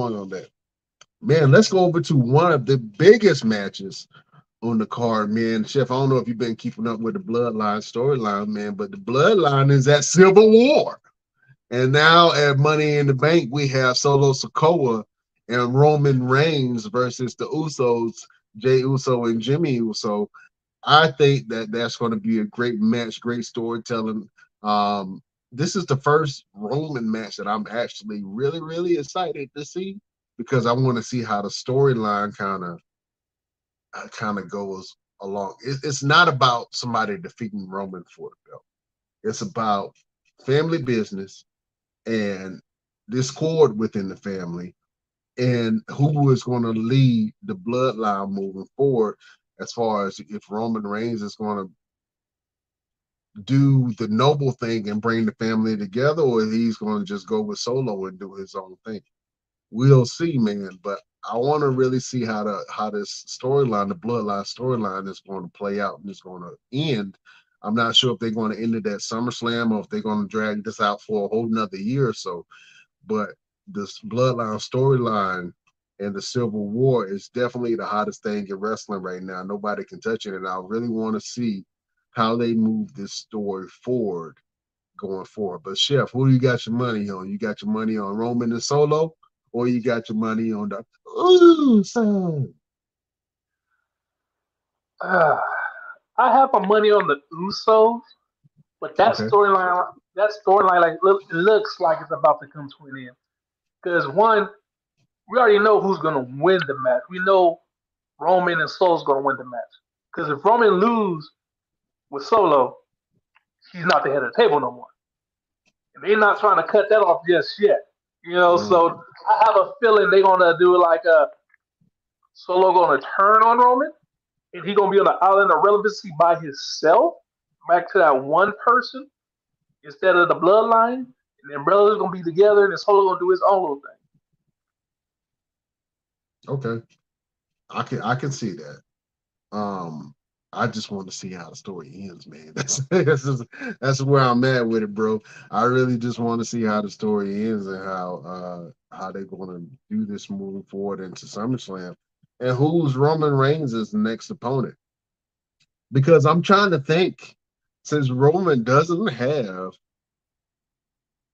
going on that. Man, let's go over to one of the biggest matches on the card, man. Chef, I don't know if you've been keeping up with the Bloodline storyline, man, but the Bloodline is at Civil War. And now at Money in the Bank, we have Solo Sikoa and Roman Reigns versus the Usos, Jey Uso and Jimmy Uso. I think that that's going to be a great match, great storytelling. This is the first Roman match that I'm actually really, really excited to see because I want to see how the storyline kind of goes along. It's not about somebody defeating Roman for the belt. It's about family business and discord within the family and who is going to lead the bloodline moving forward as far as if Roman Reigns is going to do the noble thing and bring the family together or he's going to just go with Solo and do his own thing. We'll see, man, but I want to really see how this storyline, the bloodline storyline, is going to play out and it's going to end. I'm not sure if they're going to end it at SummerSlam or if they're going to drag this out for a whole nother year or so. But this bloodline storyline and the Civil War is definitely the hottest thing in wrestling right now. Nobody can touch it, and I really want to see how they move this story forward going forward. But Chef, who you got your money on? You got your money on Roman and Solo, or you got your money on the son? Uh, I have my money on the Usos, but Okay. that storyline, it looks like it's about to come to an end. Because one, we already know who's gonna win the match. We know Roman and Solo's gonna win the match. Because if Roman lose with Solo, he's not the head of the table no more. And they're not trying to cut that off just yet. Mm, So I have a feeling they're gonna do like a Solo gonna turn on Roman, and he gonna be on the island of relevancy by himself, back to that one person instead of the bloodline. And then brothers gonna be together, and then Solo gonna do his own little thing. okay. I can see that. Um, I just want to see how the story ends, man. That's where I'm at with it, bro. I really just want to see how the story ends and how they're going to do this moving forward into SummerSlam, and who's Roman Reigns' next opponent. Because I'm trying to think, since Roman doesn't have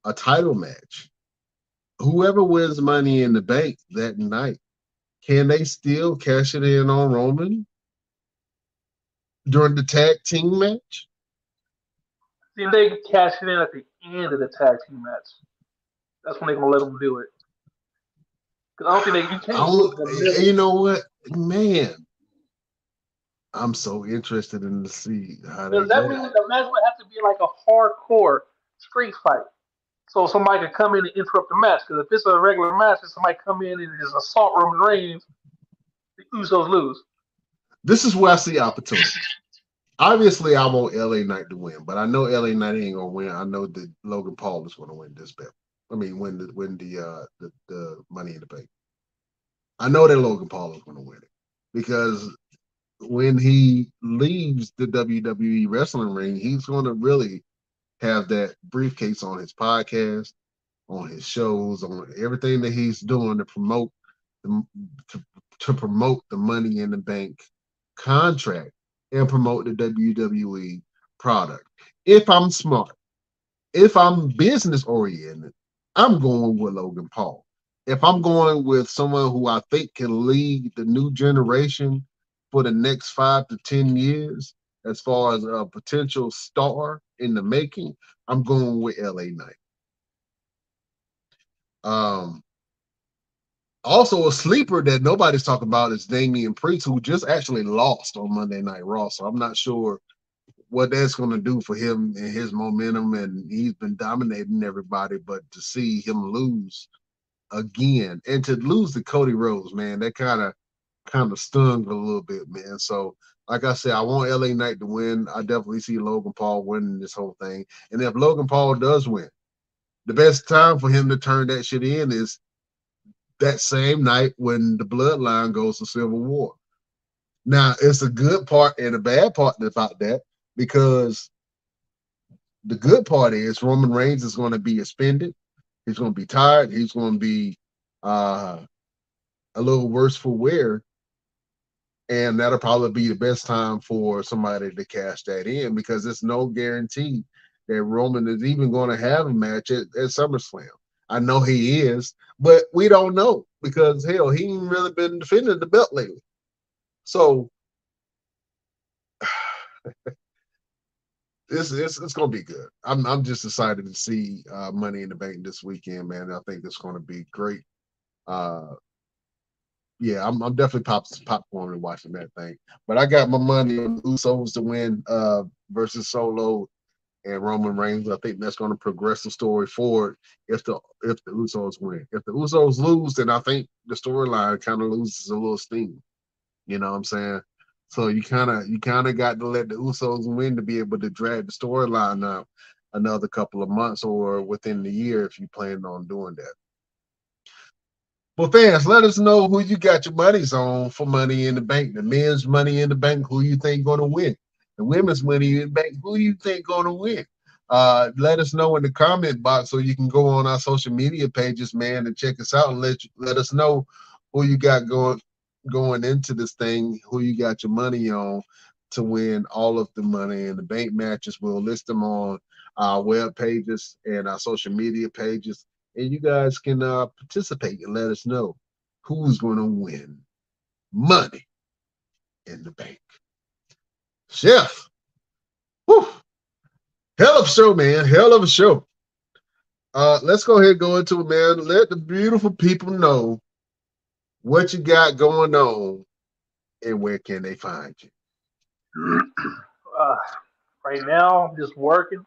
a title match, whoever wins Money in the Bank that night, can they still cash it in on Roman during the tag team match? Then they cash it in at the end of the tag team match. That's when they're gonna let them do it. Because I don't think you I can't do it don't, in the middle. you know what, man? I'm so interested in to see how they Because that go. means the match would have to be like a hardcore street fight. So somebody could come in and interrupt the match. Because if it's a regular match and somebody come in and just assault Roman Reigns, the Usos lose. This is where I see opportunity. Obviously, I want LA Knight to win, but I know LA Knight ain't gonna win. I know that Logan Paul is gonna win this bet. I mean, win the Money in the Bank. I know that Logan Paul is gonna win it because when he leaves the WWE wrestling ring, he's gonna really have that briefcase on his podcast, on his shows, on everything that he's doing the, to, to promote the Money in the Bank contract and promote the WWE product. If I'm smart, if I'm business oriented, I'm going with Logan Paul. If I'm going with someone who I think can lead the new generation for the next 5 to 10 years, as far as a potential star in the making, I'm going with LA Knight. Um, Also, a sleeper that nobody's talking about is Damian Priest, who just actually lost on Monday Night Raw. So I'm not sure what that's going to do for him and his momentum. And he's been dominating everybody, but to see him lose again and to lose to Cody Rhodes, man, that kind of stung a little bit, man. So, like I said, I want LA Knight to win. I definitely see Logan Paul winning this whole thing. And if Logan Paul does win, the best time for him to turn that shit in is that same night when the bloodline goes to Civil War. Now, it's a good part and a bad part about that because the good part is Roman Reigns is going to be expended. He's going to be tired. He's going to be a little worse for wear, and that'll probably be the best time for somebody to cash that in because there's no guarantee that Roman is even going to have a match at SummerSlam. I know he is, but we don't know because hell, he ain't really been defending the belt lately. So it's gonna be good. I'm just excited to see Money in the Bank this weekend, man. I think it's gonna be great. Uh, yeah, I'm definitely popcorn and watching that thing. But I got my money on the Usos to win versus Solo and Roman Reigns. I think that's going to progress the story forward if the Usos win. If the Usos lose, then I think the storyline kind of loses a little steam. You know what I'm saying? So you kind of got to let the Usos win to be able to drag the storyline up another couple of months or within the year if you plan on doing that. Well, fans, let us know who you got your monies on for Money in the Bank. The men's Money in the Bank, who you think going to win? The women's Money in the Bank, who you think going to win? Let us know in the comment box so you can go on our social media pages, man, and check us out and let us know who you got going into this thing, who you got your money on to win all of the Money in the Bank matches. We'll list them on our web pages and our social media pages, and you guys can participate and let us know who's going to win Money in the Bank. Chef, whew, hell of a show, man. Hell of a show. Let's go ahead and go into it, man. Let the beautiful people know what you got going on and where can they find you. Uh, right now, I'm just working,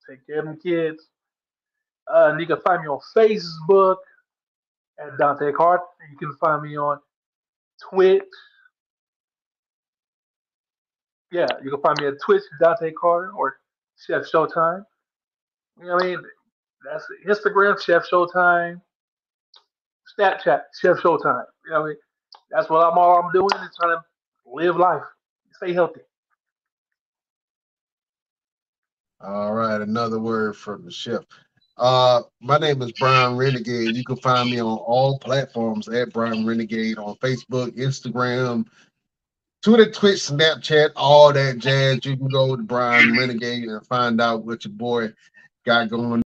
take care of them kids. You can find me on Facebook at Dante Carter. You can find me on Twitch. Yeah, you can find me at Twitch, Dante Carter, or Chef Showtime. You know what I mean? That's Instagram, Chef Showtime. Snapchat, Chef Showtime. You know what I mean? That's what I'm doing is trying to live life, stay healthy. All right, another word from the chef. My name is Brian Renegade. You can find me on all platforms at Brian Renegade on Facebook, Instagram, Twitter, Twitch, Snapchat, all that jazz. You can go to Brian Renegade and find out what your boy got going